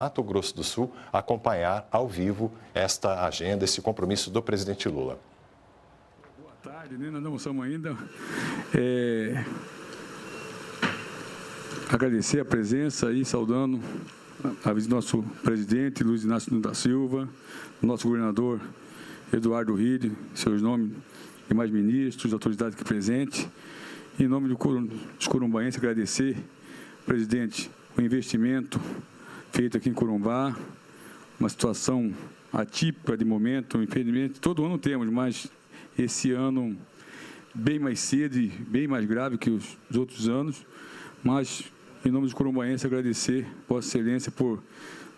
Mato Grosso do Sul, acompanhar ao vivo esta agenda, esse compromisso do presidente Lula. Boa tarde, nós não almoçamos ainda. Agradecer a presença e saudando a visita do nosso presidente Luiz Inácio da Silva, nosso governador Eduardo Ride, seus nomes, demais ministros, autoridades aqui presentes. Em nome dos corumbaenses, agradecer, presidente, o investimento feito aqui em Corumbá, uma situação atípica de momento, infelizmente, todo ano temos, mas esse ano bem mais cedo e bem mais grave que os outros anos, mas em nome dos corumbaenses agradecer Vossa Excelência por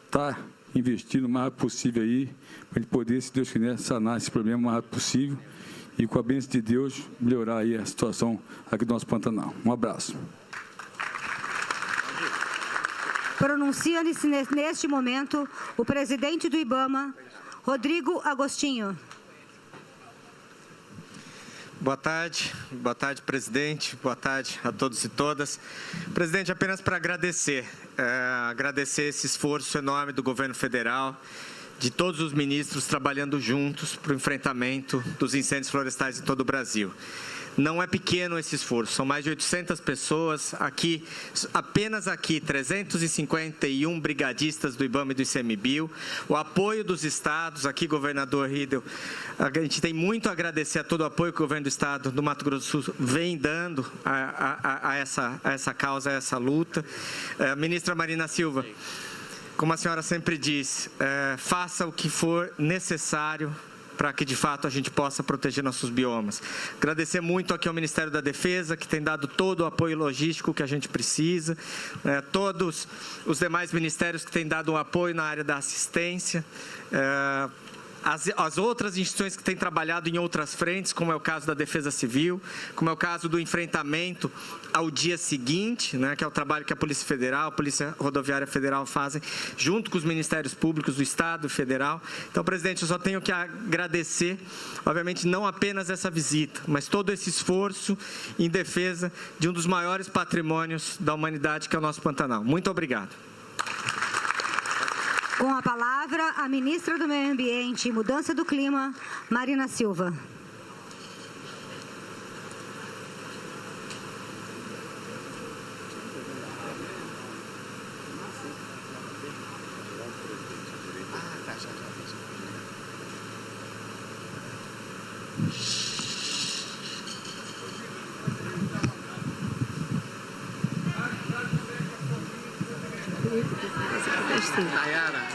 estar investindo o mais rápido possível aí, para a gente poder, se Deus quiser, sanar esse problema o mais rápido possível e com a bênção de Deus melhorar aí a situação aqui do nosso Pantanal. Um abraço. Pronuncia-se neste momento o presidente do IBAMA, Rodrigo Agostinho. Boa tarde, presidente, boa tarde a todos e todas. Presidente, apenas para agradecer esse esforço enorme do governo federal, de todos os ministros trabalhando juntos para o enfrentamento dos incêndios florestais em todo o Brasil. Não é pequeno esse esforço, são mais de 800 pessoas aqui, apenas aqui, 351 brigadistas do IBAMA e do ICMBio, o apoio dos estados, aqui, governador Riedel, a gente tem muito a agradecer a todo o apoio que o governo do estado do Mato Grosso do Sul vem dando a essa causa, a essa luta. Ministra Marina Silva, como a senhora sempre diz, faça o que for necessário para que, de fato, a gente possa proteger nossos biomas. Agradecer muito aqui ao Ministério da Defesa, que tem dado todo o apoio logístico que a gente precisa, todos os demais ministérios que têm dado um apoio na área da assistência, as outras instituições que têm trabalhado em outras frentes, como é o caso da Defesa Civil, como é o caso do enfrentamento ao dia seguinte, que é o trabalho que a Polícia Federal, a Polícia Rodoviária Federal fazem, junto com os Ministérios Públicos do Estado e Federal. Então, presidente, eu só tenho que agradecer, obviamente, não apenas essa visita, mas todo esse esforço em defesa de um dos maiores patrimônios da humanidade, que é o nosso Pantanal. Muito obrigado. Com a palavra, a ministra do Meio Ambiente e Mudança do Clima, Marina Silva. Nayara,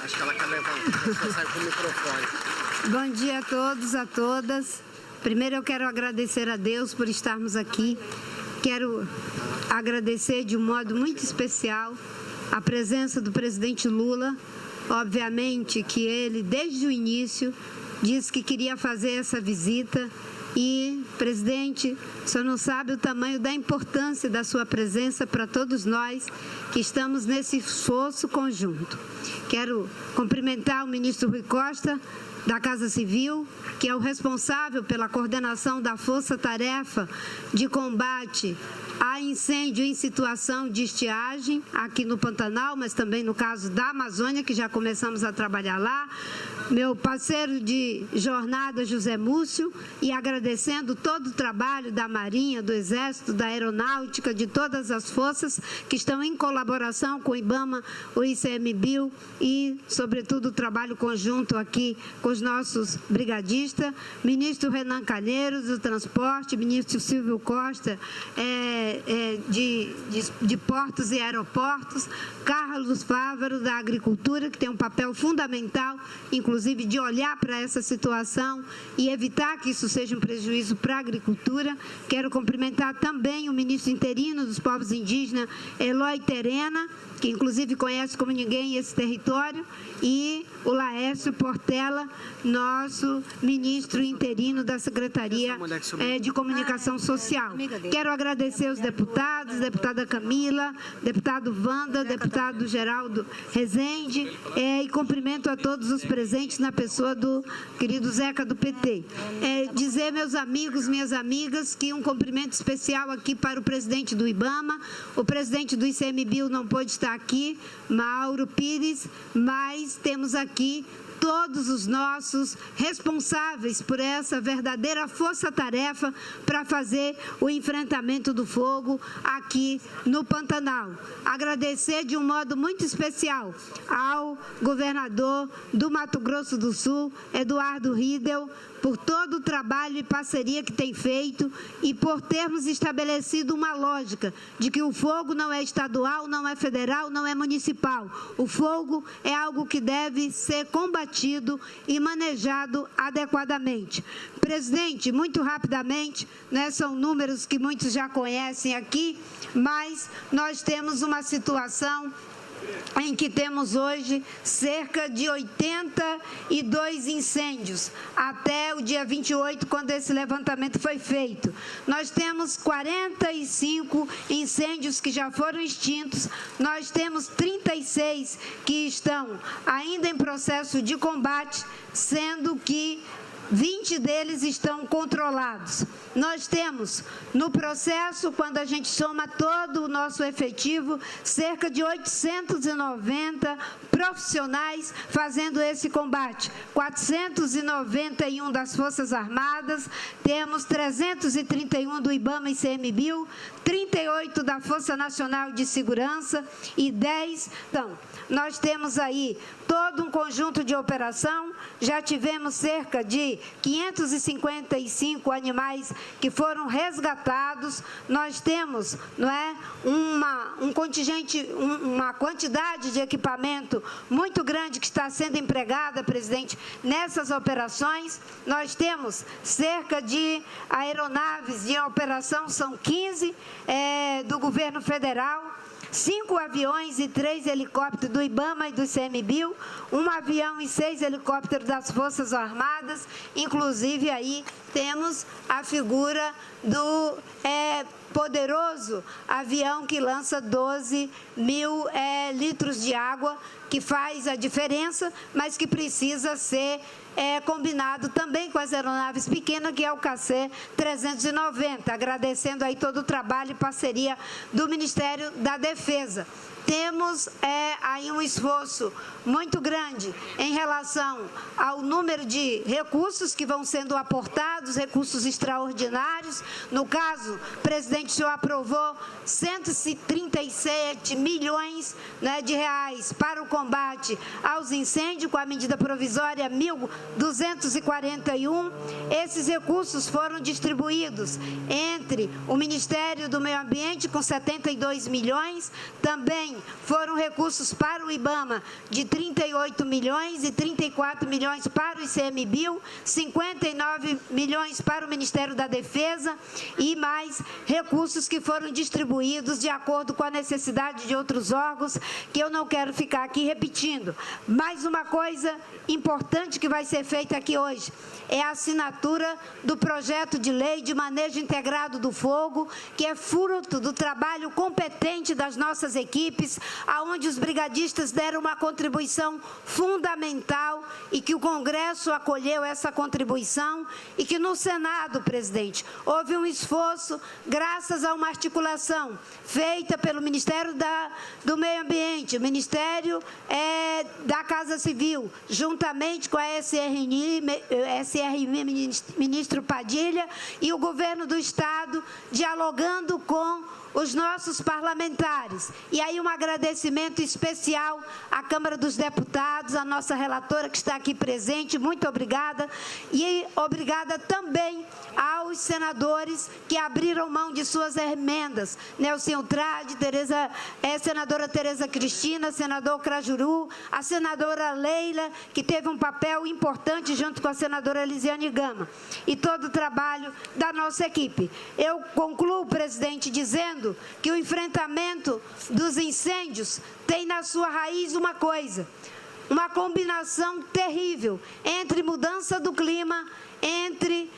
acho que ela quer levantar, sai com o microfone. Bom dia a todos, a todas. Primeiro eu quero agradecer a Deus por estarmos aqui. Quero agradecer de um modo muito especial a presença do presidente Lula. Obviamente que ele, desde o início, disse que queria fazer essa visita. E, presidente, o senhor não sabe o tamanho da importância da sua presença para todos nós que estamos nesse esforço conjunto. Quero cumprimentar o ministro Rui Costa, da Casa Civil, que é o responsável pela coordenação da força-tarefa de combate a incêndio em situação de estiagem aqui no Pantanal, mas também no caso da Amazônia, que já começamos a trabalhar lá. Meu parceiro de jornada, José Múcio, e agradecendo todo o trabalho da Marinha, do Exército, da Aeronáutica, de todas as forças que estão em colaboração com o IBAMA, o ICMBio e, sobretudo, o trabalho conjunto aqui com os nossos brigadistas, ministro Renan Calheiros, do Transporte, ministro Silvio Costa, de Portos e Aeroportos, Carlos Fávaro, da Agricultura, que tem um papel fundamental, inclusive de olhar para essa situação e evitar que isso seja um prejuízo para a agricultura. Quero cumprimentar também o ministro interino dos povos indígenas, Eloy Terena, que inclusive conhece como ninguém esse território, e o Laércio Portela, nosso ministro interino da Secretaria de Comunicação Social. Quero agradecer os deputados, deputada Camila, deputado Wanda, deputado Geraldo Rezende, e cumprimento a todos os presentes na pessoa do querido Zeca do PT. Dizer, meus amigos, minhas amigas, que um cumprimento especial aqui para o presidente do IBAMA, o presidente do ICMBio não pôde estar aqui, Mauro Pires, mas temos aqui todos os nossos responsáveis por essa verdadeira força-tarefa para fazer o enfrentamento do fogo aqui no Pantanal. Agradecer de um modo muito especial ao governador do Mato Grosso do Sul, Eduardo Riedel, por todo o trabalho e parceria que tem feito e por termos estabelecido uma lógica de que o fogo não é estadual, não é federal, não é municipal. O fogo é algo que deve ser combatido e manejado adequadamente. Presidente, muito rapidamente, né, são números que muitos já conhecem aqui, mas nós temos uma situação em que temos hoje cerca de 82 incêndios, até o dia 28, quando esse levantamento foi feito. Nós temos 45 incêndios que já foram extintos, nós temos 36 que estão ainda em processo de combate, sendo que 20 deles estão controlados. Nós temos, no processo, quando a gente soma todo o nosso efetivo, cerca de 890 profissionais fazendo esse combate. 491 das Forças Armadas, temos 331 do IBAMA e ICMBio, 38 da Força Nacional de Segurança e 10... Então, nós temos aí todo um conjunto de operação, já tivemos cerca de 555 animais que foram resgatados, nós temos, não é, um contingente, uma quantidade de equipamento muito grande que está sendo empregada, presidente, nessas operações. Nós temos cerca de aeronaves de operação, são 15 do governo federal, 5 aviões e 3 helicópteros do IBAMA e do ICMBio, 1 avião e 6 helicópteros das Forças Armadas, inclusive aí temos a figura do poderoso avião que lança 12 mil litros de água, que faz a diferença, mas que precisa ser combinado também com as aeronaves pequenas, que é o KC-390, agradecendo aí todo o trabalho e parceria do Ministério da Defesa. Temos aí um esforço muito grande em relação ao número de recursos que vão sendo aportados, recursos extraordinários. No caso, presidente, o senhor aprovou 137 milhões, né, de reais para o combate aos incêndios, com a medida provisória 1.241. Esses recursos foram distribuídos entre o Ministério do Meio Ambiente, com 72 milhões, também foram recursos para o IBAMA de 38 milhões e 34 milhões para o ICMBio, 59 milhões para o Ministério da Defesa e mais recursos que foram distribuídos de acordo com a necessidade de outros órgãos, que eu não quero ficar aqui repetindo. Mais uma coisa importante que vai ser feita aqui hoje é a assinatura do projeto de lei de manejo integrado do fogo, que é fruto do trabalho competente das nossas equipes, aonde os brigadistas deram uma contribuição fundamental e que o Congresso acolheu essa contribuição e que no Senado, presidente, houve um esforço, graças a uma articulação feita pelo Ministério do Meio Ambiente, o Ministério da Casa Civil, juntamente com a SRM, ministro Padilha, e o governo do Estado, dialogando com os nossos parlamentares. E aí um agradecimento especial à Câmara dos Deputados, à nossa relatora que está aqui presente, muito obrigada. E obrigada também aos senadores que abriram mão de suas emendas, Nelson Trade, senadora Tereza Cristina, senador Crajuru, a senadora Leila, que teve um papel importante junto com a senadora Elisiane Gama, e todo o trabalho da nossa equipe. Eu concluo, presidente, dizendo que o enfrentamento dos incêndios tem na sua raiz uma coisa: uma combinação terrível entre mudança do clima, entre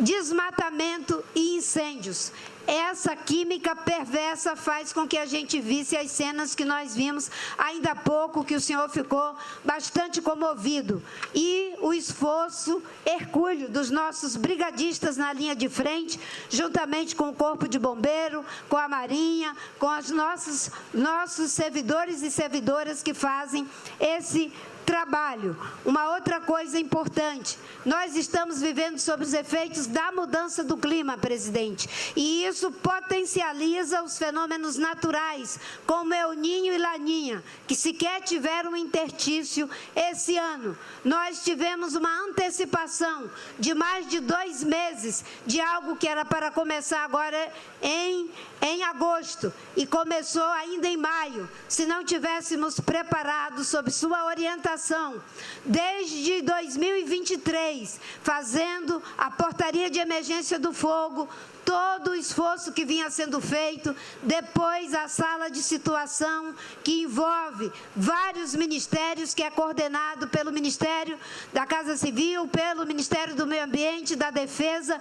desmatamento e incêndios. Essa química perversa faz com que a gente visse as cenas que nós vimos ainda há pouco, que o senhor ficou bastante comovido. E o esforço hercúleo dos nossos brigadistas na linha de frente, juntamente com o Corpo de Bombeiro, com a Marinha, com os nossos servidores e servidoras que fazem esse trabalho. Uma outra coisa importante, nós estamos vivendo sob os efeitos da mudança do clima, presidente, e isso potencializa os fenômenos naturais, como El Niño e Laninha, que sequer tiveram um interstício esse ano. Nós tivemos uma antecipação de mais de 2 meses de algo que era para começar agora em agosto, e começou ainda em maio, se não tivéssemos preparado sob sua orientação, desde 2023, fazendo a portaria de emergência do fogo, todo o esforço que vinha sendo feito, depois a sala de situação, que envolve vários ministérios, que é coordenado pelo Ministério da Casa Civil, pelo Ministério do Meio Ambiente, da Defesa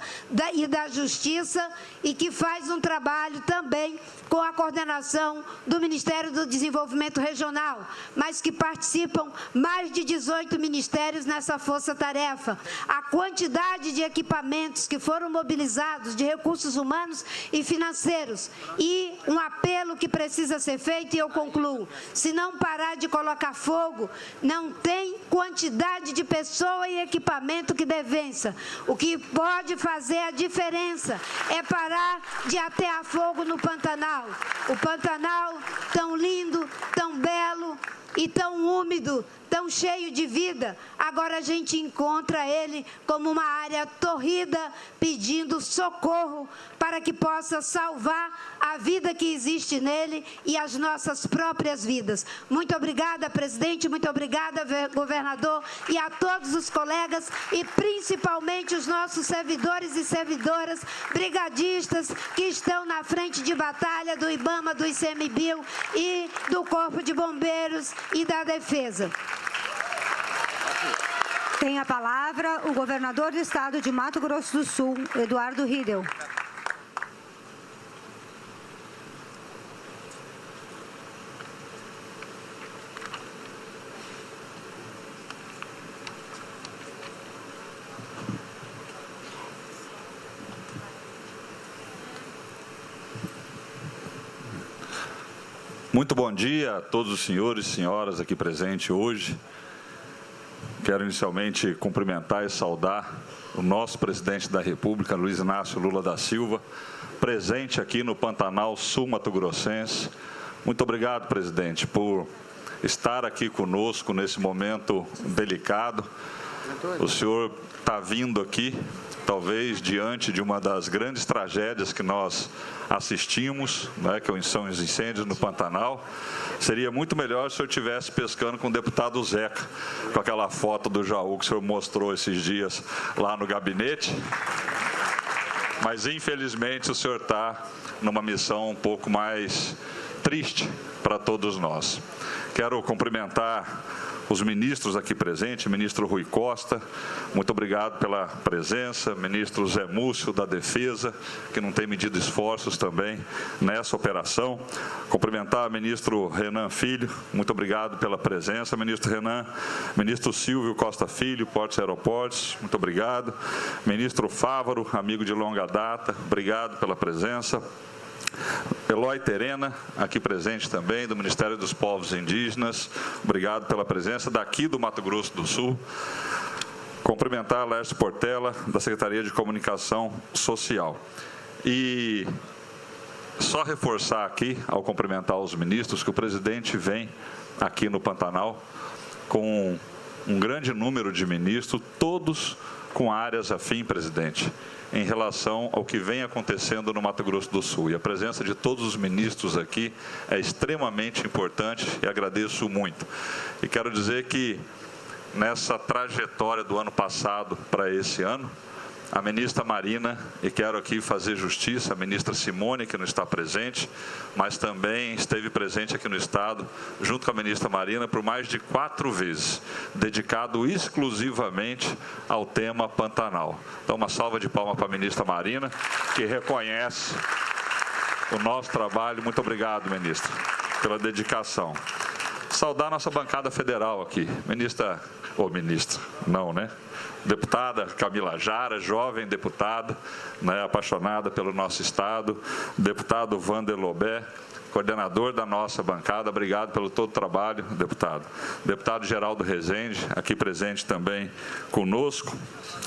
e da Justiça, e que faz um trabalho também com a coordenação do Ministério do Desenvolvimento Regional, mas que participam mais de 18 ministérios nessa força-tarefa. A quantidade de equipamentos que foram mobilizados, de recursos humanos e financeiros, e um apelo que precisa ser feito, e eu concluo: se não parar de colocar fogo, não tem quantidade de pessoa e equipamento que dê vença. O que pode fazer a diferença é parar de atear fogo no Pantanal. O Pantanal, tão lindo, tão belo e tão úmido, tão cheio de vida, agora a gente encontra ele como uma área torrida, pedindo socorro para que possa salvar a vida que existe nele e as nossas próprias vidas. Muito obrigada, presidente, muito obrigada, governador, e a todos os colegas, e principalmente os nossos servidores e servidoras, brigadistas que estão na frente de batalha do IBAMA, do ICMBio e do Corpo de Bombeiros e da Defesa. Tem a palavra o governador do estado de Mato Grosso do Sul, Eduardo Riedel. Muito bom dia a todos os senhores e senhoras aqui presentes hoje. Quero inicialmente cumprimentar e saudar o nosso presidente da República, Luiz Inácio Lula da Silva, presente aqui no Pantanal Sul Mato Grossense. Muito obrigado, presidente, por estar aqui conosco nesse momento delicado. O senhor está vindo aqui, talvez diante de uma das grandes tragédias que nós assistimos, né, que são os incêndios no Pantanal. Seria muito melhor se o senhor estivesse pescando com o deputado Zeca, com aquela foto do Jaú que o senhor mostrou esses dias lá no gabinete. Mas, infelizmente, o senhor está numa missão um pouco mais triste para todos nós. Quero cumprimentar os ministros aqui presentes, ministro Rui Costa, muito obrigado pela presença, ministro Zé Múcio da Defesa, que não tem medido esforços também nessa operação. Cumprimentar o ministro Renan Filho, muito obrigado pela presença, ministro Renan. Ministro Silvio Costa Filho, Portos e Aeroportos, muito obrigado. Ministro Fávaro, amigo de longa data, obrigado pela presença. Eloy Terena, aqui presente também, do Ministério dos Povos Indígenas, obrigado pela presença, daqui do Mato Grosso do Sul. Cumprimentar Lércio Portela, da Secretaria de Comunicação Social. E só reforçar aqui, ao cumprimentar os ministros, que o presidente vem aqui no Pantanal com um grande número de ministros, todos com áreas afim, presidente, em relação ao que vem acontecendo no Mato Grosso do Sul. E a presença de todos os ministros aqui é extremamente importante e agradeço muito. E quero dizer que nessa trajetória do ano passado para esse ano, a ministra Marina, e quero aqui fazer justiça, a ministra Simone, que não está presente, mas também esteve presente aqui no Estado, junto com a ministra Marina, por mais de 4 vezes, dedicado exclusivamente ao tema Pantanal. Então, uma salva de palmas para a ministra Marina, que reconhece o nosso trabalho. Muito obrigado, ministra, pela dedicação. Saudar nossa bancada federal aqui, ministra, não, né? Deputada Camila Jara, jovem deputada, né, apaixonada pelo nosso Estado, deputado Vander Lobé, coordenador da nossa bancada, obrigado pelo todo o trabalho, deputado. Deputado Geraldo Rezende, aqui presente também conosco,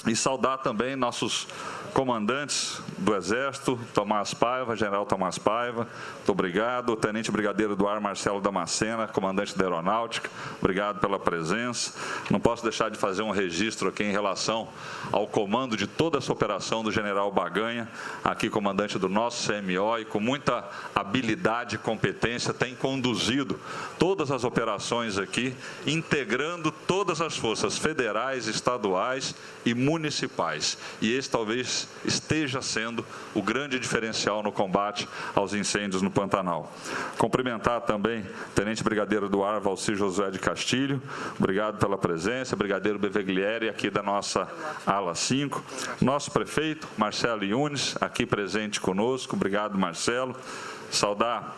e saudar também nossos comandantes do Exército, Tomás Paiva, General Tomás Paiva, muito obrigado. O Tenente Brigadeiro do Ar, Marcelo Damascena, comandante da Aeronáutica, obrigado pela presença. Não posso deixar de fazer um registro aqui em relação ao comando de toda essa operação do General Baganha, aqui comandante do nosso CMO, e com muita habilidade e competência tem conduzido todas as operações aqui, integrando todas as forças federais, estaduais e municipais. E esse talvez esteja sendo o grande diferencial no combate aos incêndios no Pantanal. Cumprimentar também o Tenente Brigadeiro do Ar, Valcir Josué de Castilho, obrigado pela presença, Brigadeiro Beveglieri, aqui da nossa ala 5, nosso prefeito, Marcelo Yunes, aqui presente conosco, obrigado, Marcelo. Saudar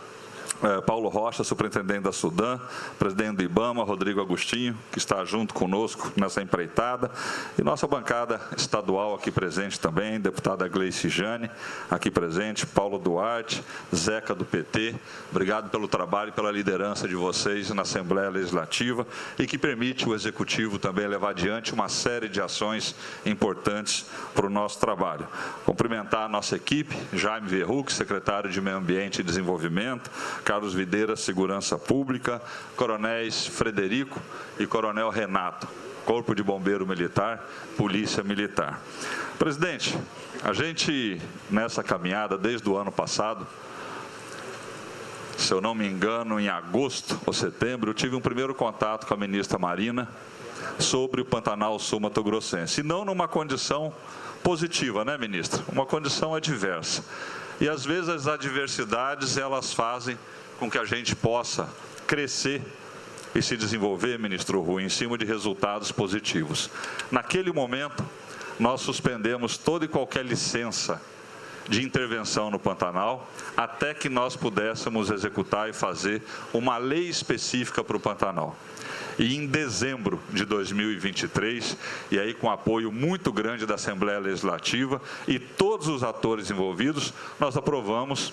Paulo Rocha, superintendente da Sudam, presidente do IBAMA, Rodrigo Agostinho, que está junto conosco nessa empreitada, e nossa bancada estadual aqui presente também, deputada Gleice Jane, aqui presente, Paulo Duarte, Zeca do PT, obrigado pelo trabalho e pela liderança de vocês na Assembleia Legislativa, e que permite o Executivo também levar adiante uma série de ações importantes para o nosso trabalho. Cumprimentar a nossa equipe, Jaime Verruc, secretário de Meio Ambiente e Desenvolvimento, Carlos Videira, Segurança Pública, Coronéis Frederico e Coronel Renato, Corpo de Bombeiro Militar, Polícia Militar. Presidente, a gente, nessa caminhada, desde o ano passado, se eu não me engano, em agosto ou setembro, eu tive um primeiro contato com a ministra Marina sobre o Pantanal Sul-Mato-Grossense, e não numa condição positiva, né, ministra? Uma condição adversa. E, às vezes, as adversidades, elas fazem com que a gente possa crescer e se desenvolver, ministro Rui, em cima de resultados positivos. Naquele momento, nós suspendemos toda e qualquer licença de intervenção no Pantanal, até que nós pudéssemos executar e fazer uma lei específica para o Pantanal. E em dezembro de 2023, e aí com apoio muito grande da Assembleia Legislativa e todos os atores envolvidos, nós aprovamos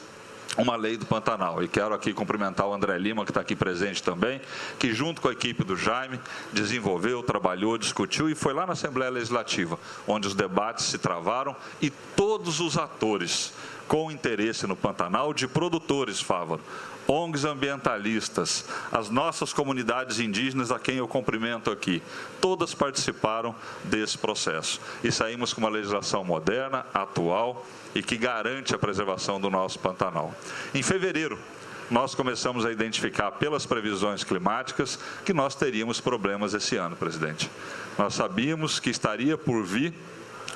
uma lei do Pantanal. E quero aqui cumprimentar o André Lima, que está aqui presente também, que junto com a equipe do Jaime, desenvolveu, trabalhou, discutiu, e foi lá na Assembleia Legislativa, onde os debates se travaram, e todos os atores com interesse no Pantanal, de produtores, Fávaro, ONGs ambientalistas, as nossas comunidades indígenas, a quem eu cumprimento aqui, todas participaram desse processo. E saímos com uma legislação moderna, atual, e que garante a preservação do nosso Pantanal. Em fevereiro, nós começamos a identificar, pelas previsões climáticas, que nós teríamos problemas esse ano, presidente. Nós sabíamos que estaria por vir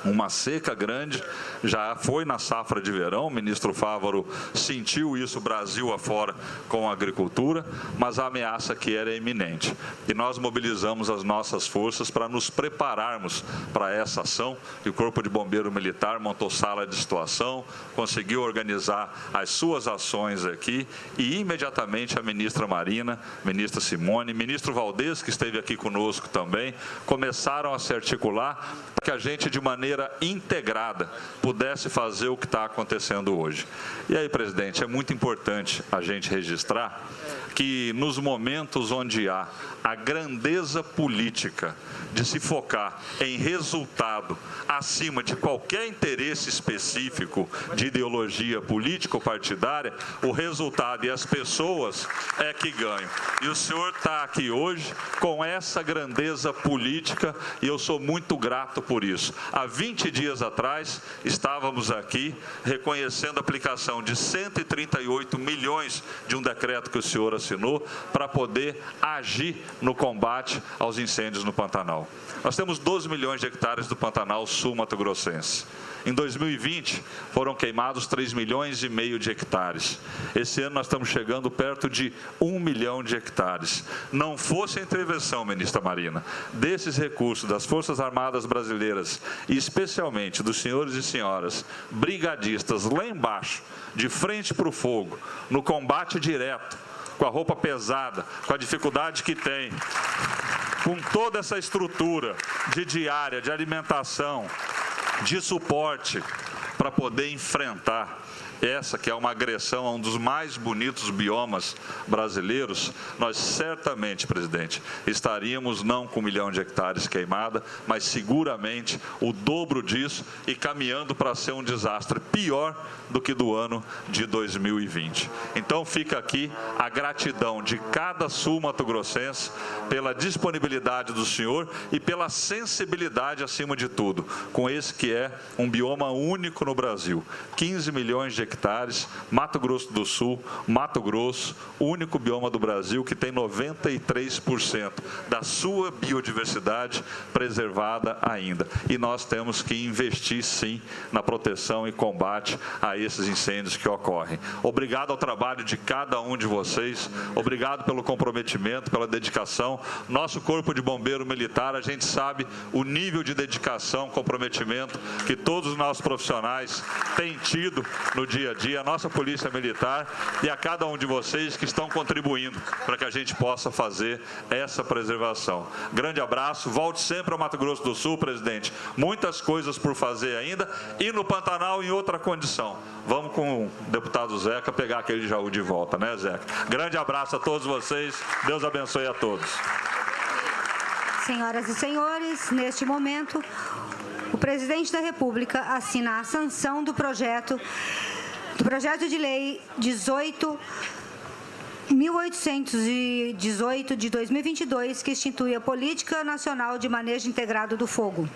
uma seca grande, já foi na safra de verão, o ministro Fávaro sentiu isso Brasil afora com a agricultura, mas a ameaça aqui era iminente. E nós mobilizamos as nossas forças para nos prepararmos para essa ação, e o Corpo de Bombeiro Militar montou sala de situação, conseguiu organizar as suas ações aqui, e imediatamente a ministra Marina, ministra Simone, ministro Valdez, que esteve aqui conosco também, começaram a se articular para que a gente, de maneira integrada, pudesse fazer o que está acontecendo hoje. E aí, presidente, é muito importante a gente registrar que nos momentos onde há a grandeza política de se focar em resultado acima de qualquer interesse específico de ideologia político-partidária, o resultado e as pessoas é que ganham. E o senhor está aqui hoje com essa grandeza política, e eu sou muito grato por isso. Há 20 dias atrás, estávamos aqui reconhecendo a aplicação de 138 milhões de um decreto que o senhor assinou para poder agir no combate aos incêndios no Pantanal. Nós temos 12 milhões de hectares do Pantanal sul-mato-grossense. Em 2020, foram queimados 3,5 milhões de hectares. Esse ano nós estamos chegando perto de 1 milhão de hectares. Não fosse a intervenção, ministra Marina, desses recursos das Forças Armadas Brasileiras, e especialmente dos senhores e senhoras brigadistas lá embaixo, de frente para o fogo, no combate direto, com a roupa pesada, com a dificuldade que tem, com toda essa estrutura de diária, de alimentação, de suporte para poder enfrentar essa que é uma agressão a um dos mais bonitos biomas brasileiros, nós certamente, presidente, estaríamos não com 1 milhão de hectares queimada, mas seguramente o dobro disso e caminhando para ser um desastre pior do que do ano de 2020. Então fica aqui a gratidão de cada sul-mato-grossense pela disponibilidade do senhor e pela sensibilidade acima de tudo, com esse que é um bioma único no Brasil. 15 milhões de hectares, Mato Grosso do Sul, Mato Grosso, o único bioma do Brasil que tem 93% da sua biodiversidade preservada ainda. E nós temos que investir, sim, na proteção e combate a esses incêndios que ocorrem. Obrigado ao trabalho de cada um de vocês, obrigado pelo comprometimento, pela dedicação. Nosso Corpo de Bombeiro Militar, a gente sabe o nível de dedicação, comprometimento que todos os nossos profissionais têm tido no dia a dia, a nossa Polícia Militar e a cada um de vocês que estão contribuindo para que a gente possa fazer essa preservação. Grande abraço, volte sempre ao Mato Grosso do Sul, presidente. Muitas coisas por fazer ainda e no Pantanal em outra condição. Vamos com o deputado Zeca pegar aquele Jaú de volta, né, Zeca? Grande abraço a todos vocês, Deus abençoe a todos. Senhoras e senhores, neste momento, o presidente da República assina a sanção do projeto de lei 18.818 de 2022, que institui a Política Nacional de Manejo Integrado do Fogo.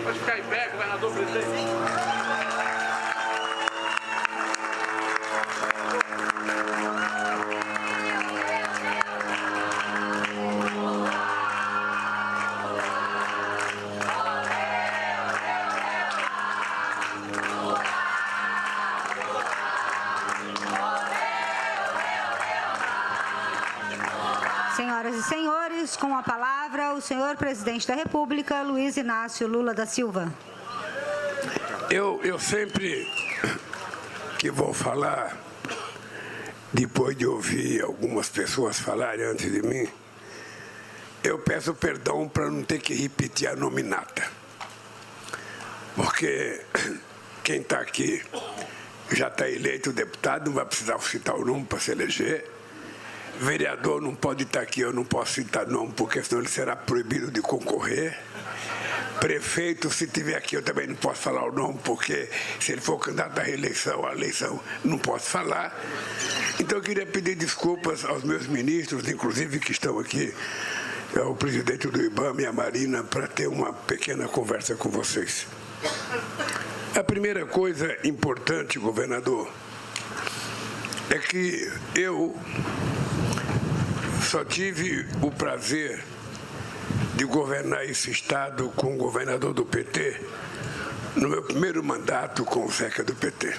Pode ficar em pé, governador presidente. Senhoras e senhores, com a palavra, o senhor presidente da República, Luiz Inácio Lula da Silva. Eu sempre que vou falar, depois de ouvir algumas pessoas falarem antes de mim, eu peço perdão para não ter que repetir a nominata. Porque quem está aqui já está eleito deputado, não vai precisar citar o nome para se eleger. Vereador não pode estar aqui, eu não posso citar nome, porque senão ele será proibido de concorrer. Prefeito, se estiver aqui, eu também não posso falar o nome, porque se ele for candidato à reeleição, a eleição, não posso falar. Então, eu queria pedir desculpas aos meus ministros, inclusive que estão aqui, o presidente do IBAMA e a Marina, para ter uma pequena conversa com vocês. A primeira coisa importante, governador, é que eu só tive o prazer de governar esse estado com o governador do PT no meu primeiro mandato com o Zeca do PT.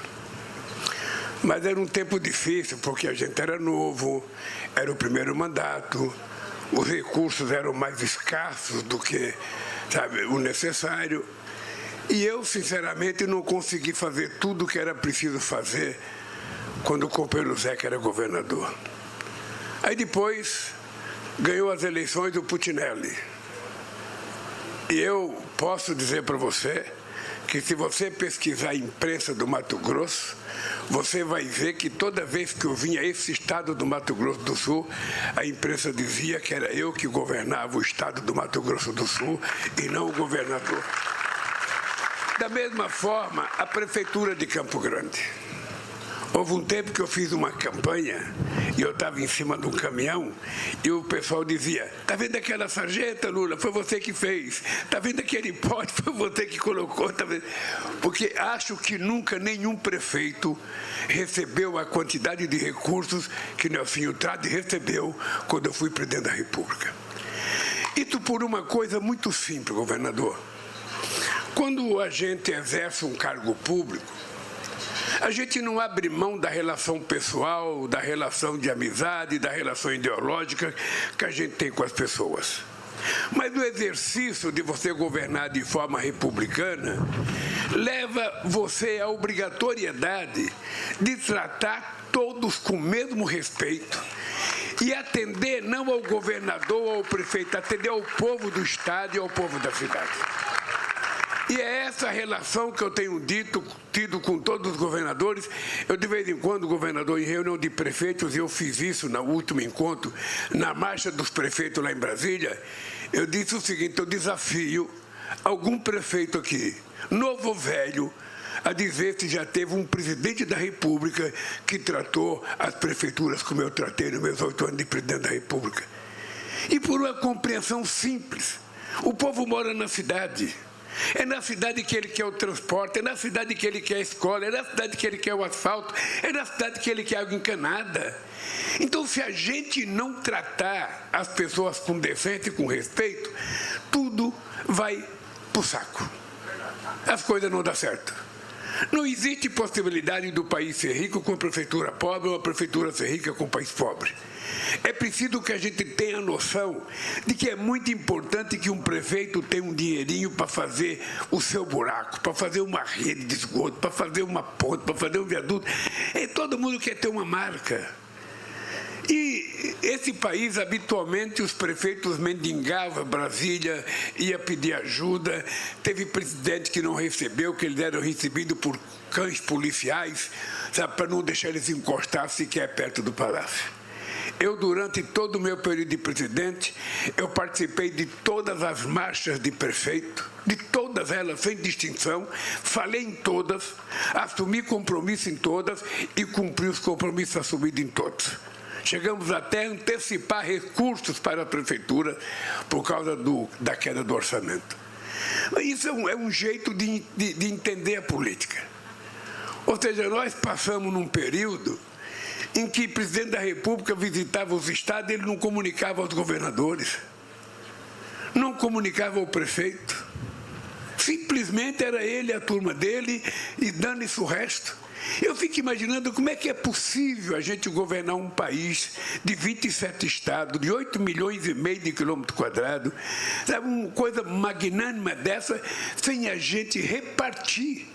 Mas era um tempo difícil, porque a gente era novo, era o primeiro mandato, os recursos eram mais escassos do que, sabe, o necessário. E eu, sinceramente, não consegui fazer tudo o que era preciso fazer quando o companheiro Zeca era governador. Aí depois ganhou as eleições do Putinelli. E eu posso dizer para você que se você pesquisar a imprensa do Mato Grosso, você vai ver que toda vez que eu vinha a esse estado do Mato Grosso do Sul, a imprensa dizia que era eu que governava o estado do Mato Grosso do Sul e não o governador. Da mesma forma, a prefeitura de Campo Grande. Houve um tempo que eu fiz uma campanha e eu estava em cima de um caminhão, e o pessoal dizia, tá vendo aquela sarjeta, Lula? Foi você que fez. Tá vendo aquele pote? Foi você que colocou. Tá vendo? Porque acho que nunca nenhum prefeito recebeu a quantidade de recursos que Nelsinho Trade recebeu quando eu fui presidente da República. Isso por uma coisa muito simples, governador. Quando a gente exerce um cargo público, a gente não abre mão da relação pessoal, da relação de amizade, da relação ideológica que a gente tem com as pessoas. Mas o exercício de você governar de forma republicana leva você à obrigatoriedade de tratar todos com o mesmo respeito e atender não ao governador ou ao prefeito, atender ao povo do Estado e ao povo da cidade. E é essa relação que eu tenho tido com todos os governadores. Eu, de vez em quando, governador, em reunião de prefeitos, eu fiz isso no último encontro, na marcha dos prefeitos lá em Brasília, eu disse o seguinte, eu desafio algum prefeito aqui, novo ou velho, a dizer se já teve um presidente da República que tratou as prefeituras como eu tratei nos meus 8 anos de presidente da República. E por uma compreensão simples, o povo mora na cidade. É na cidade que ele quer o transporte, é na cidade que ele quer a escola, é na cidade que ele quer o asfalto, é na cidade que ele quer água encanada. Então, se a gente não tratar as pessoas com decência e com respeito, tudo vai para o saco. As coisas não dão certo. Não existe possibilidade do país ser rico com a prefeitura pobre ou a prefeitura ser rica com o país pobre. É preciso que a gente tenha noção de que é muito importante que um prefeito tenha um dinheirinho para fazer o seu buraco, para fazer uma rede de esgoto, para fazer uma ponte, para fazer um viaduto. Todo mundo quer ter uma marca. E esse país, habitualmente, os prefeitos mendigavam Brasília, ia pedir ajuda. Teve presidente que não recebeu, que eles eram recebidos por cães policiais, sabe, para não deixar eles encostar sequer perto do palácio. Eu, durante todo o meu período de presidente, eu participei de todas as marchas de prefeito, de todas elas, sem distinção, falei em todas, assumi compromisso em todas e cumpri os compromissos assumidos em todos. Chegamos até a antecipar recursos para a prefeitura por causa da queda do orçamento. Isso é um jeito de entender a política. Ou seja, nós passamos num período em que o presidente da República visitava os estados e ele não comunicava aos governadores, não comunicava ao prefeito. Simplesmente era ele, a turma dele, e dane-se o resto. Eu fico imaginando como é que é possível a gente governar um país de 27 estados, de 8 milhões e meio de quilômetros quadrados, sabe, uma coisa magnânima dessa, sem a gente repartir,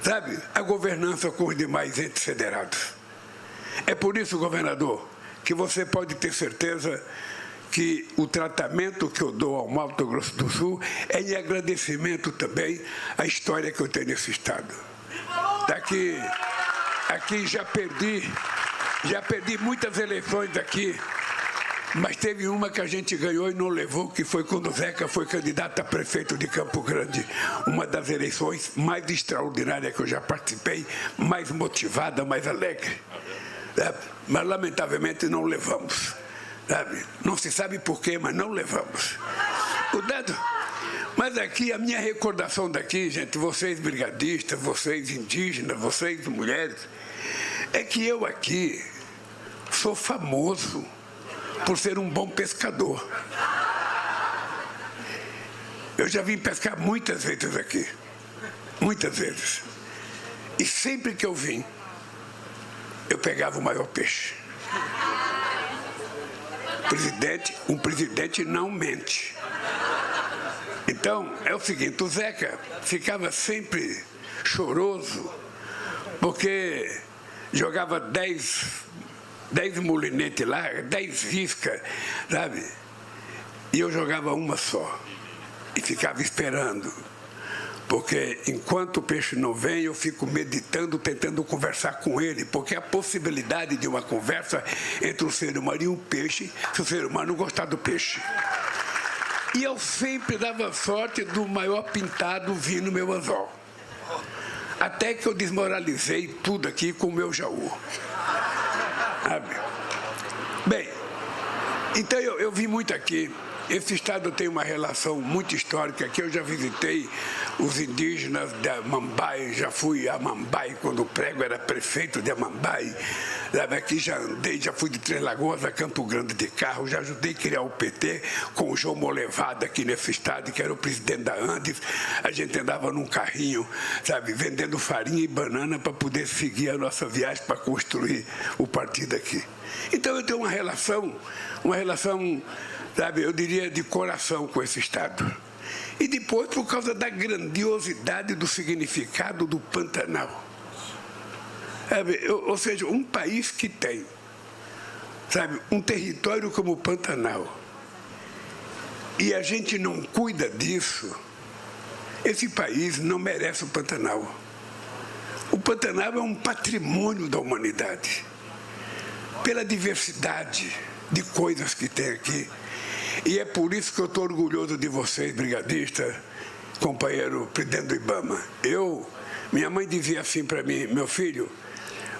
sabe, a governança com os demais entes federados. É por isso, governador, que você pode ter certeza que o tratamento que eu dou ao Mato Grosso do Sul é em agradecimento também à história que eu tenho nesse estado. Aqui já perdi muitas eleições aqui, mas teve uma que a gente ganhou e não levou, que foi quando o Zeca foi candidato a prefeito de Campo Grande. Uma das eleições mais extraordinárias que eu já participei, mais motivada, mais alegre. Mas, lamentavelmente, não levamos. Sabe? Não se sabe por quê, mas não levamos. Mas aqui, a minha recordação daqui, gente, vocês brigadistas, vocês indígenas, vocês mulheres, é que eu aqui sou famoso por ser um bom pescador. Eu já vim pescar muitas vezes aqui, muitas vezes. E sempre que eu vim, eu pegava o maior peixe. Um presidente não mente. Então, é o seguinte, o Zeca ficava sempre choroso, porque jogava 10 molinetes lá, 10 iscas, sabe? E eu jogava uma só, e ficava esperando. Porque enquanto o peixe não vem, eu fico meditando, tentando conversar com ele, porque a possibilidade de uma conversa entre o ser humano e um peixe, se o ser humano gostar do peixe. E eu sempre dava sorte do maior pintado vir no meu anzol. Até que eu desmoralizei tudo aqui com o meu jaú. Sabe? Então, eu vim muito aqui. Esse estado tem uma relação muito histórica aqui. Eu já visitei os indígenas de Amambai, já fui a Amambai quando o Prego era prefeito de Amambai. Aqui já andei, já fui de Três Lagoas a Campo Grande de carro, já ajudei a criar o PT com o João Molevada aqui nesse estado, que era o presidente da Andes. A gente andava num carrinho, vendendo farinha e banana para poder seguir a nossa viagem para construir o partido aqui. Então eu tenho uma relação, eu diria, de coração com esse estado. E depois, por causa da grandiosidade do significado do Pantanal. Ou seja, um país que tem, um território como o Pantanal, e a gente não cuida disso, esse país não merece o Pantanal. O Pantanal é um patrimônio da humanidade, pela diversidade de coisas que tem aqui. E é por isso que eu estou orgulhoso de vocês, brigadista, companheiro presidente do IBAMA. Minha mãe dizia assim para mim: meu filho,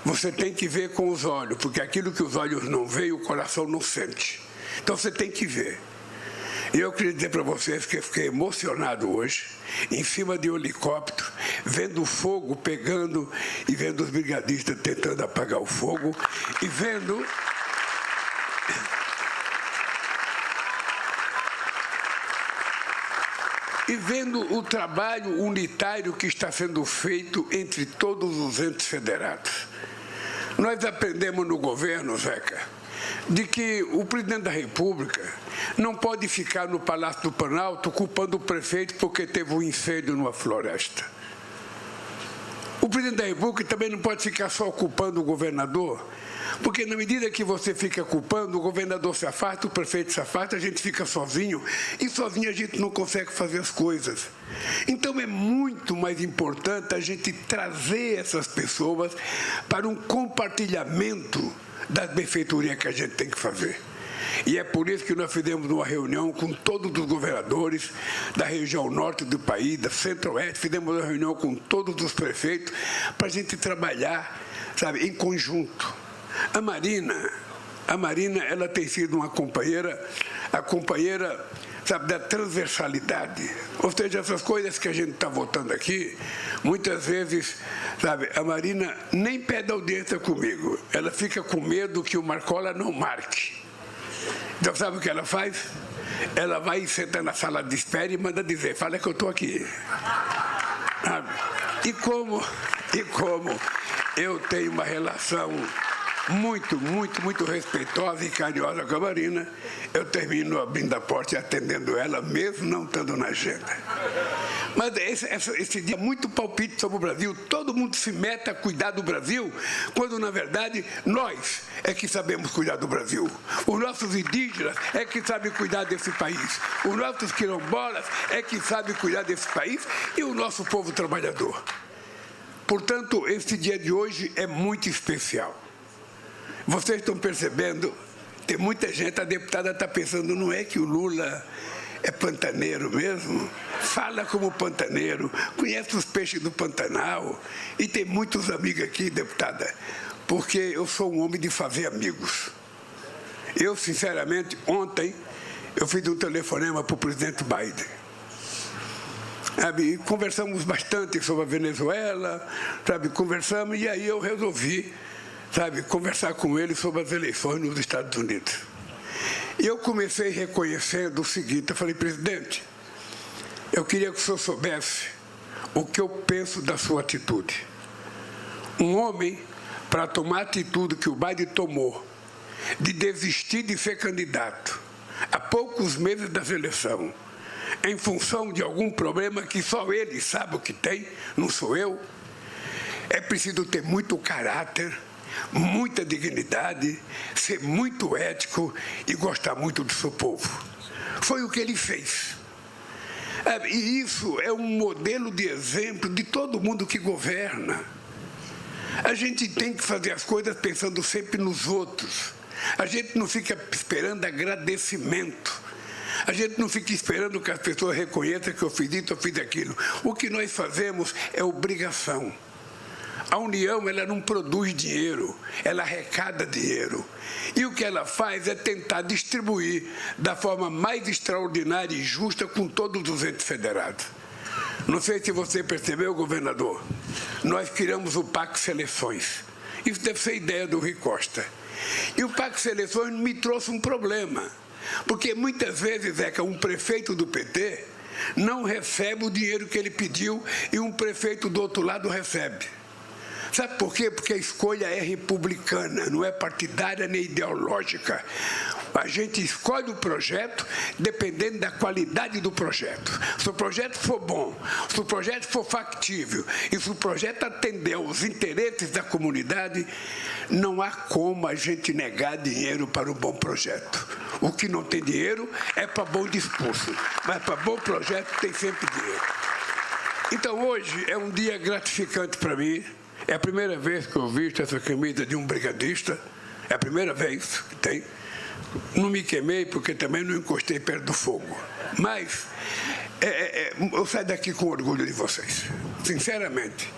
você tem que ver com os olhos, porque aquilo que os olhos não veem, o coração não sente. Então você tem que ver. E eu queria dizer para vocês que eu fiquei emocionado hoje, em cima de um helicóptero, vendo o fogo pegando e vendo os brigadistas tentando apagar o fogo e vendo o trabalho unitário que está sendo feito entre todos os entes federados. Nós aprendemos no governo, Zeca, de que o presidente da República não pode ficar no Palácio do Planalto culpando o prefeito porque teve um incêndio numa floresta. O presidente da República também não pode ficar só culpando o governador, porque na medida que você fica culpando, o governador se afasta, o prefeito se afasta, a gente fica sozinho, e sozinho a gente não consegue fazer as coisas. Então é muito mais importante a gente trazer essas pessoas para um compartilhamento das benfeitorias que a gente tem que fazer. E é por isso que nós fizemos uma reunião com todos os governadores da região norte do país, da centro-oeste, fizemos uma reunião com todos os prefeitos para a gente trabalhar, em conjunto. A Marina, ela tem sido a companheira, da transversalidade. Ou seja, essas coisas que a gente está votando aqui, muitas vezes, a Marina nem pede audiência comigo. Ela fica com medo que o Marcola não marque. Então, sabe o que ela faz? Ela vai sentar na sala de espera e manda dizer: fala que eu estou aqui. E como eu tenho uma relação muito respeitosa e carinhosa com a Marina, eu termino abrindo a porta e atendendo ela, mesmo não estando na agenda. Mas esse dia é muito palpite sobre o Brasil. Todo mundo se mete a cuidar do Brasil, quando, na verdade, nós é que sabemos cuidar do Brasil. Os nossos indígenas é que sabem cuidar desse país. Os nossos quilombolas é que sabem cuidar desse país, e o nosso povo trabalhador. Portanto, esse dia de hoje é muito especial. Vocês estão percebendo, tem muita gente, a deputada está pensando, não é que o Lula é pantaneiro mesmo? Fala como pantaneiro, conhece os peixes do Pantanal, e tem muitos amigos aqui, deputada, porque eu sou um homem de fazer amigos. Eu, sinceramente, ontem, eu fiz um telefonema para o presidente Biden. E conversamos bastante sobre a Venezuela, conversamos, e aí eu resolvi conversar com ele sobre as eleições nos Estados Unidos. E eu comecei reconhecendo o seguinte: eu falei: presidente, eu queria que o senhor soubesse o que eu penso da sua atitude. Um homem, para tomar a atitude que o Biden tomou, de desistir de ser candidato a poucos meses da eleição, em função de algum problema que só ele sabe o que tem, não sou eu, é preciso ter muito caráter, muita dignidade, ser muito ético e gostar muito do seu povo. Foi o que ele fez. E isso é um modelo de exemplo de todo mundo que governa. A gente tem que fazer as coisas pensando sempre nos outros. A gente não fica esperando agradecimento. A gente não fica esperando que as pessoas reconheçam que eu fiz isso, eu fiz aquilo. O que nós fazemos é obrigação. A União, ela não produz dinheiro, ela arrecada dinheiro. E o que ela faz é tentar distribuir da forma mais extraordinária e justa com todos os entes federados. Não sei se você percebeu, governador, nós criamos o PAC Seleções. Isso deve ser ideia do Rui Costa. E o PAC Seleções me trouxe um problema, porque muitas vezes, Zeca, um prefeito do PT não recebe o dinheiro que ele pediu e um prefeito do outro lado recebe. Sabe por quê? Porque a escolha é republicana, não é partidária nem ideológica. A gente escolhe o projeto dependendo da qualidade do projeto. Se o projeto for bom, se o projeto for factível e se o projeto atender aos interesses da comunidade, não há como a gente negar dinheiro para um bom projeto. O que não tem dinheiro é para bom discurso, mas para bom projeto tem sempre dinheiro. Então hoje é um dia gratificante para mim. É a primeira vez que eu visto essa camisa de um brigadista. É a primeira vez que tem. Não me queimei porque também não encostei perto do fogo. Mas eu saio daqui com orgulho de vocês. Sinceramente.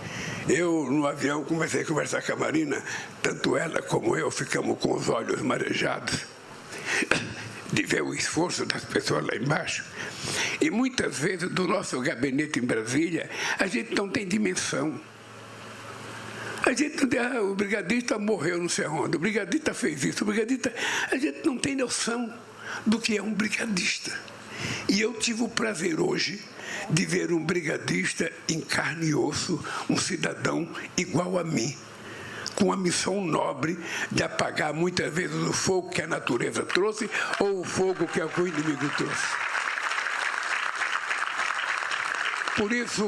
Eu, no avião, comecei a conversar com a Marina. Tanto ela como eu ficamos com os olhos marejados de ver o esforço das pessoas lá embaixo. E muitas vezes, do nosso gabinete em Brasília, a gente não tem dimensão. A gente, o brigadista morreu não sei onde, o brigadista fez isso, o brigadista... A gente não tem noção do que é um brigadista. E eu tive o prazer hoje de ver um brigadista em carne e osso, um cidadão igual a mim, com a missão nobre de apagar muitas vezes o fogo que a natureza trouxe ou o fogo que algum inimigo trouxe. Por isso,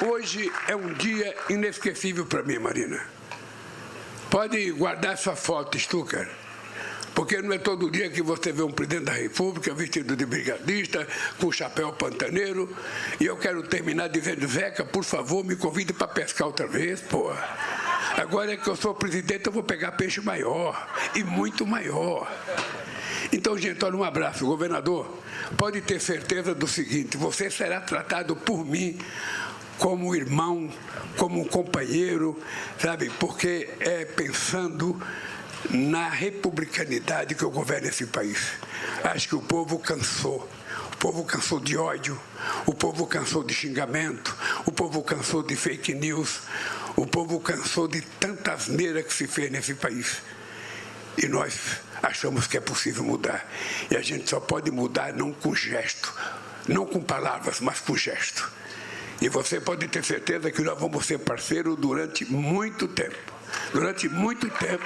hoje é um dia inesquecível para mim, Marina. Pode guardar essa foto, Stucker, porque não é todo dia que você vê um presidente da República vestido de brigadista, com chapéu pantaneiro. E eu quero terminar dizendo, Zeca, por favor, me convide para pescar outra vez, pô. Agora que eu sou presidente, eu vou pegar peixe maior, e muito maior. Então, gente, olha, um abraço. Governador, pode ter certeza do seguinte, você será tratado por mim como irmão, como um companheiro, sabe? Porque é pensando na republicanidade que eu governo esse país. Acho que o povo cansou. O povo cansou de ódio, o povo cansou de xingamento, o povo cansou de fake news, o povo cansou de tanta asneira que se fez nesse país. E nós achamos que é possível mudar. E a gente só pode mudar não com gesto, não com palavras, mas com gesto. E você pode ter certeza que nós vamos ser parceiros durante muito tempo. Durante muito tempo.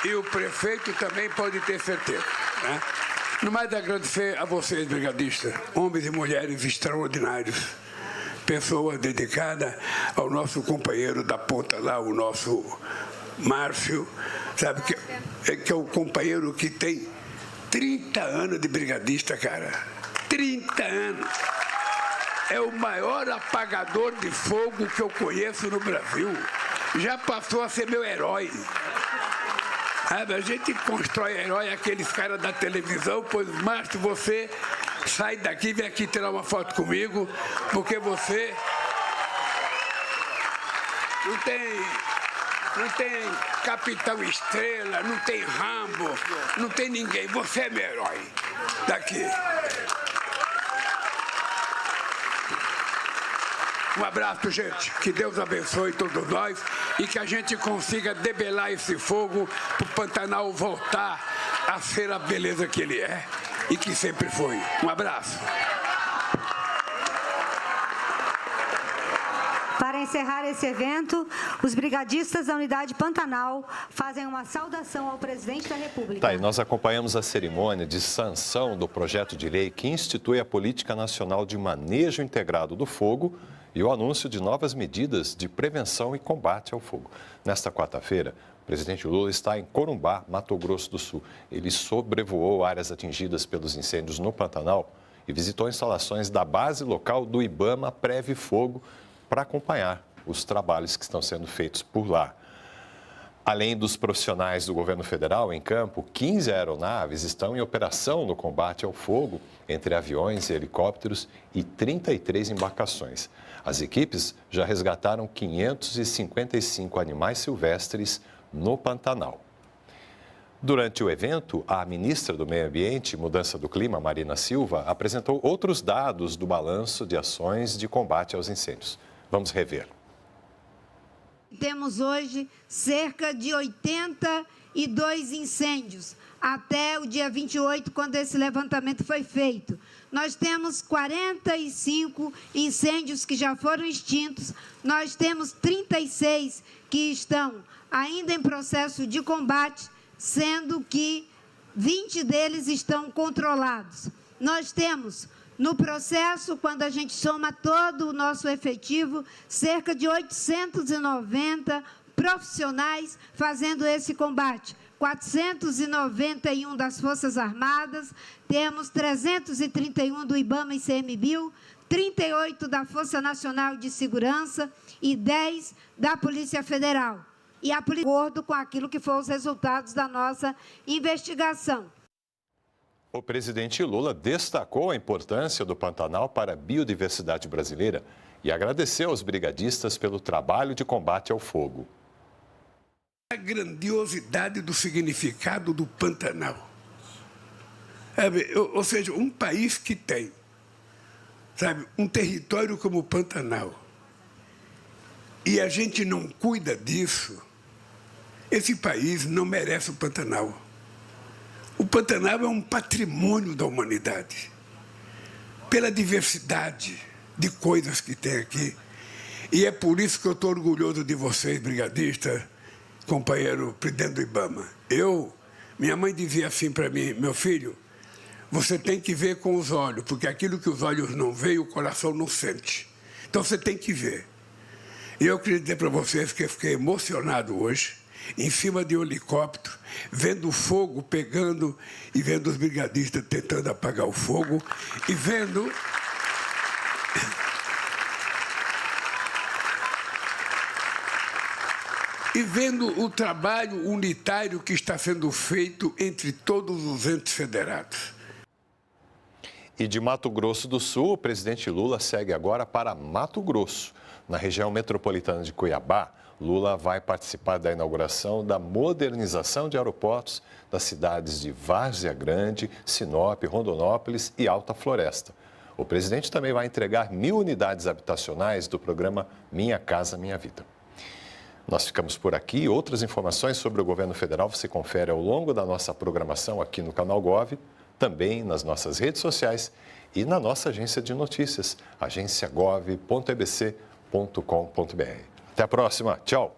E o prefeito também pode ter certeza, né? No mais, agradecer a vocês, brigadistas, homens e mulheres extraordinários, pessoas dedicadas ao nosso companheiro da ponta lá, o nosso Márcio, sabe, que é o companheiro que tem 30 anos de brigadista, cara. 30 anos. É o maior apagador de fogo que eu conheço no Brasil. Já passou a ser meu herói. A gente constrói herói, aqueles caras da televisão, pois, Márcio, você sai daqui e vem aqui tirar uma foto comigo, porque você não tem Capitão Estrela, não tem Rambo, não tem ninguém. Você é meu herói. Daqui. Um abraço, gente. Que Deus abençoe todos nós e que a gente consiga debelar esse fogo para o Pantanal voltar a ser a beleza que ele é e que sempre foi. Um abraço. Para encerrar esse evento, os brigadistas da Unidade Pantanal fazem uma saudação ao presidente da República. Tá, e nós acompanhamos a cerimônia de sanção do projeto de lei que institui a Política Nacional de Manejo Integrado do Fogo e o anúncio de novas medidas de prevenção e combate ao fogo. Nesta quarta-feira, o presidente Lula está em Corumbá, Mato Grosso do Sul. Ele sobrevoou áreas atingidas pelos incêndios no Pantanal e visitou instalações da base local do IBAMA Preve Fogo para acompanhar os trabalhos que estão sendo feitos por lá. Além dos profissionais do governo federal em campo, 15 aeronaves estão em operação no combate ao fogo, entre aviões e helicópteros, e 33 embarcações. As equipes já resgataram 555 animais silvestres no Pantanal. Durante o evento, a ministra do Meio Ambiente e Mudança do Clima, Marina Silva, apresentou outros dados do balanço de ações de combate aos incêndios. Vamos rever. Temos hoje cerca de 82 incêndios, até o dia 28, quando esse levantamento foi feito. Nós temos 45 incêndios que já foram extintos, nós temos 36 que estão ainda em processo de combate, sendo que 20 deles estão controlados. Nós temos, no processo, quando a gente soma todo o nosso efetivo, cerca de 890 profissionais fazendo esse combate. 491 das Forças Armadas, temos 331 do IBAMA e ICMBio, 38 da Força Nacional de Segurança e 10 da Polícia Federal. E a polícia, de acordo com aquilo que foram os resultados da nossa investigação. O presidente Lula destacou a importância do Pantanal para a biodiversidade brasileira e agradeceu aos brigadistas pelo trabalho de combate ao fogo. A grandiosidade do significado do Pantanal. Ou seja, um país que tem, um território como o Pantanal, e a gente não cuida disso, esse país não merece o Pantanal. O Pantanal é um patrimônio da humanidade, pela diversidade de coisas que tem aqui. E é por isso que eu estou orgulhoso de vocês, brigadistas, companheiro presidente do IBAMA. Minha mãe dizia assim para mim: meu filho, você tem que ver com os olhos, porque aquilo que os olhos não veem, o coração não sente. Então você tem que ver. E eu queria dizer para vocês que eu fiquei emocionado hoje, em cima de um helicóptero, vendo o fogo pegando e vendo os brigadistas tentando apagar o fogo e vendo o trabalho unitário que está sendo feito entre todos os entes federados. E de Mato Grosso do Sul, o presidente Lula segue agora para Mato Grosso. Na região metropolitana de Cuiabá, Lula vai participar da inauguração da modernização de aeroportos das cidades de Várzea Grande, Sinop, Rondonópolis e Alta Floresta. O presidente também vai entregar 1.000 unidades habitacionais do programa Minha Casa Minha Vida. Nós ficamos por aqui. Outras informações sobre o governo federal você confere ao longo da nossa programação aqui no canal Gov, também nas nossas redes sociais e na nossa agência de notícias, agenciagov.ebc.com.br. Até a próxima. Tchau.